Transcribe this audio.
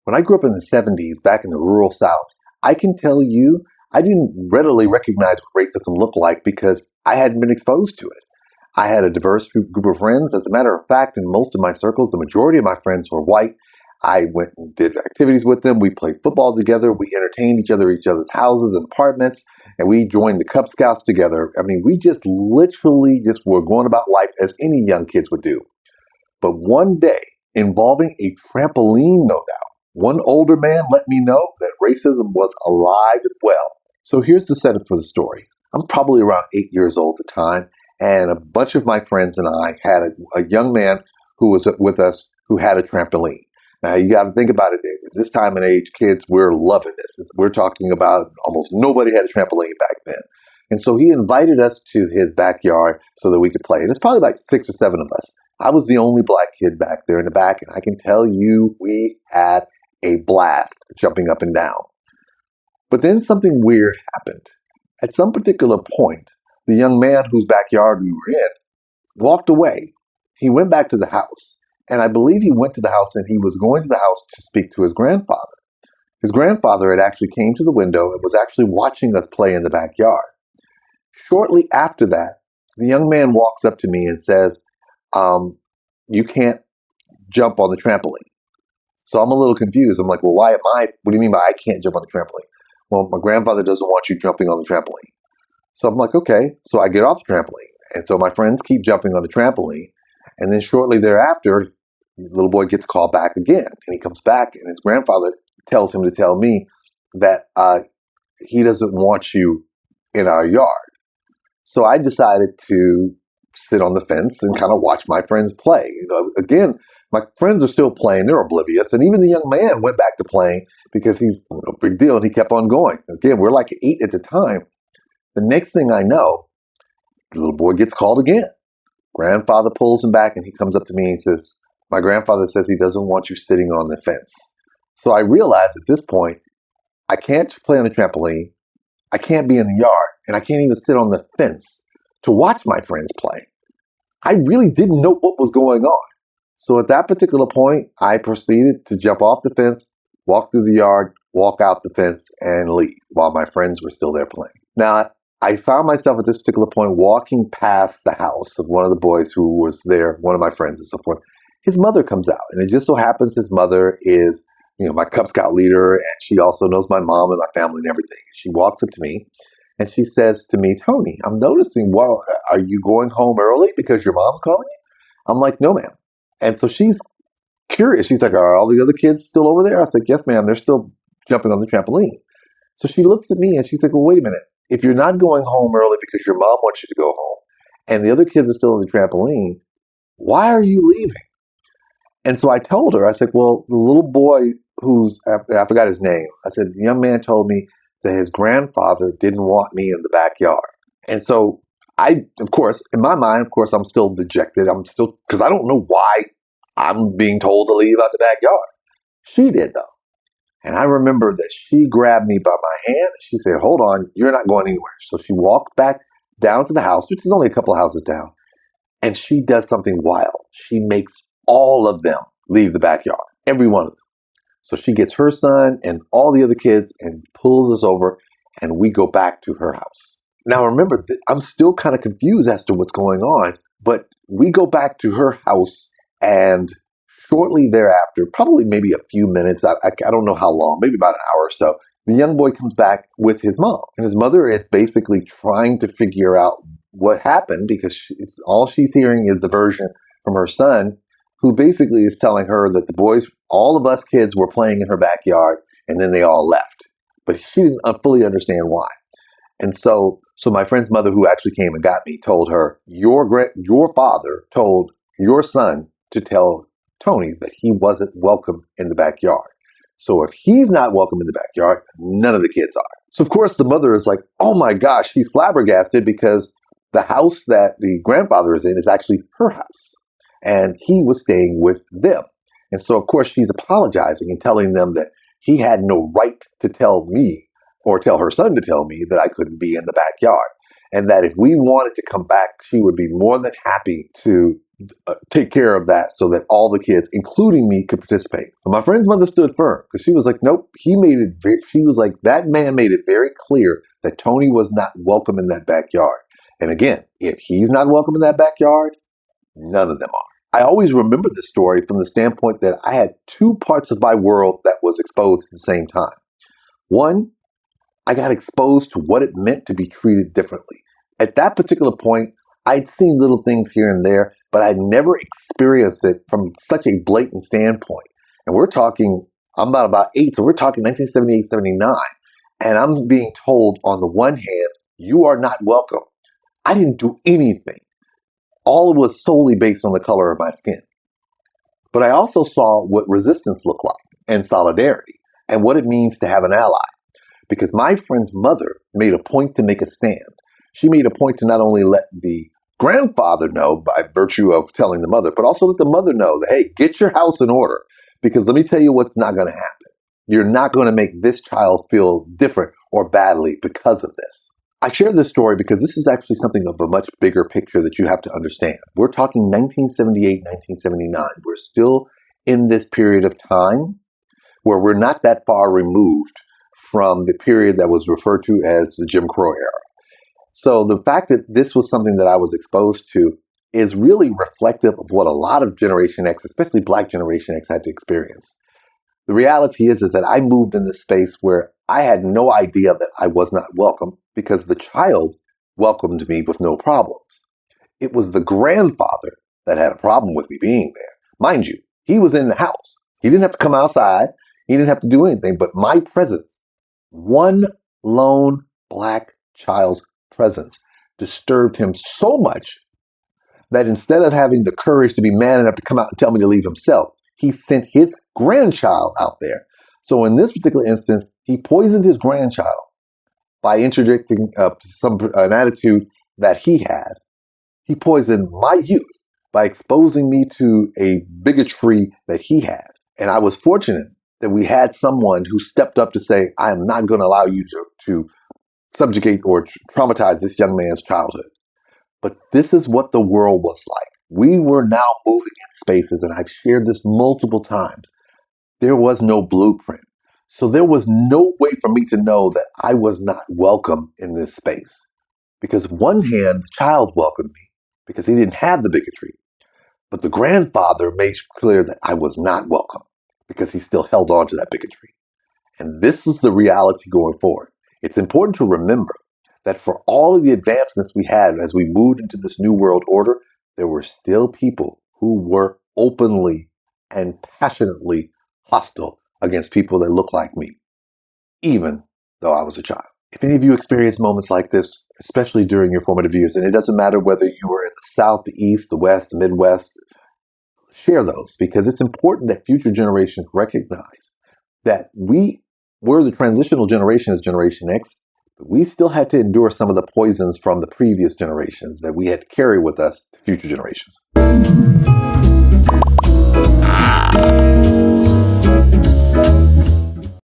When I grew up in the 70s, back in the rural South, I can tell you I didn't readily recognize what racism looked like because I hadn't been exposed to it. I had a diverse group of friends. As a matter of fact, in most of my circles, the majority of my friends were white. I went and did activities with them. We played football together. We entertained each other at each other's houses and apartments. And we joined the Cub Scouts together. I mean, we just literally just were going about life as any young kids would do. But one day, involving a trampoline, no doubt, one older man let me know that racism was alive and well. So here's the setup for the story. I'm probably around 8 years old at the time, and a bunch of my friends and I had a young man who was with us who had a trampoline. Now, you got to think about it. At this time and age, kids, we're loving this. We're talking about almost nobody had a trampoline back then. And so he invited us to his backyard so that we could play. And it's probably like 6 or 7 of us. I was the only black kid back there in the back, and I can tell you we had a blast jumping up and down. But then something weird happened. At some particular point, the young man whose backyard we were in walked away. He went back to the house. And I believe he went to the house and he was going to the house to speak to his grandfather. His grandfather had actually came to the window and was actually watching us play in the backyard. Shortly after that, the young man walks up to me and says, you can't jump on the trampoline. So I'm a little confused. I'm like, well, what do you mean by I can't jump on the trampoline? Well, my grandfather doesn't want you jumping on the trampoline. So I'm like, okay. So I get off the trampoline. And so my friends keep jumping on the trampoline. And then shortly thereafter, the little boy gets called back again. And he comes back and his grandfather tells him to tell me that he doesn't want you in our yard. So I decided to sit on the fence and kind of watch my friends play. Again, my friends are still playing. They're oblivious. And even the young man went back to playing because he's no big deal. And he kept on going. Again, we're like 8 at the time. The next thing I know, the little boy gets called again. Grandfather pulls him back and he comes up to me and he says, my grandfather says he doesn't want you sitting on the fence. So I realized at this point, I can't play on the trampoline. I can't be in the yard. And I can't even sit on the fence to watch my friends play. I really didn't know what was going on. So at that particular point, I proceeded to jump off the fence, walk through the yard, walk out the fence, and leave while my friends were still there playing. Now, I found myself at this particular point walking past the house of one of the boys who was there, one of my friends and so forth. His mother comes out, and it just so happens his mother is, my Cub Scout leader, and she also knows my mom and my family and everything. She walks up to me, and she says to me, Tony, I'm noticing, well, are you going home early because your mom's calling you? I'm like, no, ma'am. And so she's curious. She's like, are all the other kids still over there? I said, yes, ma'am. They're still jumping on the trampoline. So she looks at me, and she's like, well, wait a minute. If you're not going home early because your mom wants you to go home, and the other kids are still on the trampoline, why are you leaving? And so I told her, I said, well, the little boy I forgot his name. I said, the young man told me that his grandfather didn't want me in the backyard. And so of course, in my mind, of course, I'm still dejected. Because I don't know why I'm being told to leave out the backyard. She did, though. And I remember that she grabbed me by my hand. She said, hold on, you're not going anywhere. So she walks back down to the house, which is only a couple of houses down. And she does something wild. She makes all of them leave the backyard, every one of them. So she gets her son and all the other kids and pulls us over, and we go back to her house. Now, remember, I'm still kind of confused as to what's going on, but we go back to her house, and shortly thereafter, probably maybe a few minutes, I don't know how long, maybe about an hour or so, the young boy comes back with his mom. And his mother is basically trying to figure out what happened because all she's hearing is the version from her son, who basically is telling her that the boys, all of us kids were playing in her backyard and then they all left. But she didn't fully understand why. And so my friend's mother, who actually came and got me, told her, your father told your son to tell Tony that he wasn't welcome in the backyard. So if he's not welcome in the backyard, none of the kids are. So of course the mother is like, oh my gosh, she's flabbergasted because the house that the grandfather is in is actually her house. And he was staying with them. And so of course she's apologizing and telling them that he had no right to tell me or tell her son to tell me that I couldn't be in the backyard. And that if we wanted to come back, she would be more than happy to take care of that so that all the kids, including me, could participate. But my friend's mother stood firm because she was like, nope, she was like, that man made it very clear that Tony was not welcome in that backyard. And again, if he's not welcome in that backyard, none of them are. I always remember this story from the standpoint that I had two parts of my world that was exposed at the same time. One, I got exposed to what it meant to be treated differently. At that particular point, I'd seen little things here and there, but I'd never experienced it from such a blatant standpoint. And we're talking, I'm about 8, so we're talking 1978, 79. And I'm being told on the one hand, you are not welcome. I didn't do anything. All was solely based on the color of my skin. But I also saw what resistance looked like and solidarity and what it means to have an ally. Because my friend's mother made a point to make a stand. She made a point to not only let the grandfather know by virtue of telling the mother, but also let the mother know that, hey, get your house in order. Because let me tell you what's not going to happen. You're not going to make this child feel different or badly because of this. I share this story because this is actually something of a much bigger picture that you have to understand. We're talking 1978, 1979. We're still in this period of time where we're not that far removed from the period that was referred to as the Jim Crow era. So the fact that this was something that I was exposed to is really reflective of what a lot of Generation X, especially Black Generation X, had to experience. The reality is that I moved in this space where I had no idea that I was not welcome because the child welcomed me with no problems. It was the grandfather that had a problem with me being there. Mind you, he was in the house. He didn't have to come outside. He didn't have to do anything, but my presence, one lone Black child's presence, disturbed him so much that instead of having the courage to be man enough to come out and tell me to leave himself, he sent his grandchild out there. So in this particular instance, he poisoned his grandchild by interjecting an attitude that he had. He poisoned my youth by exposing me to a bigotry that he had. And I was fortunate that we had someone who stepped up to say, I am not going to allow you to subjugate or traumatize this young man's childhood. But this is what the world was like. We were now moving in spaces, and I've shared this multiple times. There was no blueprint. So there was no way for me to know that I was not welcome in this space. Because on one hand, the child welcomed me because he didn't have the bigotry. But the grandfather made clear that I was not welcome because he still held on to that bigotry. And this is the reality going forward. It's important to remember that for all of the advancements we had as we moved into this new world order, there were still people who were openly and passionately hostile against people that looked like me, even though I was a child. If any of you experience moments like this, especially during your formative years, and it doesn't matter whether you were in the South, the East, the West, the Midwest, share those because it's important that future generations recognize that we were the transitional generation as Generation X, but we still had to endure some of the poisons from the previous generations that we had to carry with us to future generations.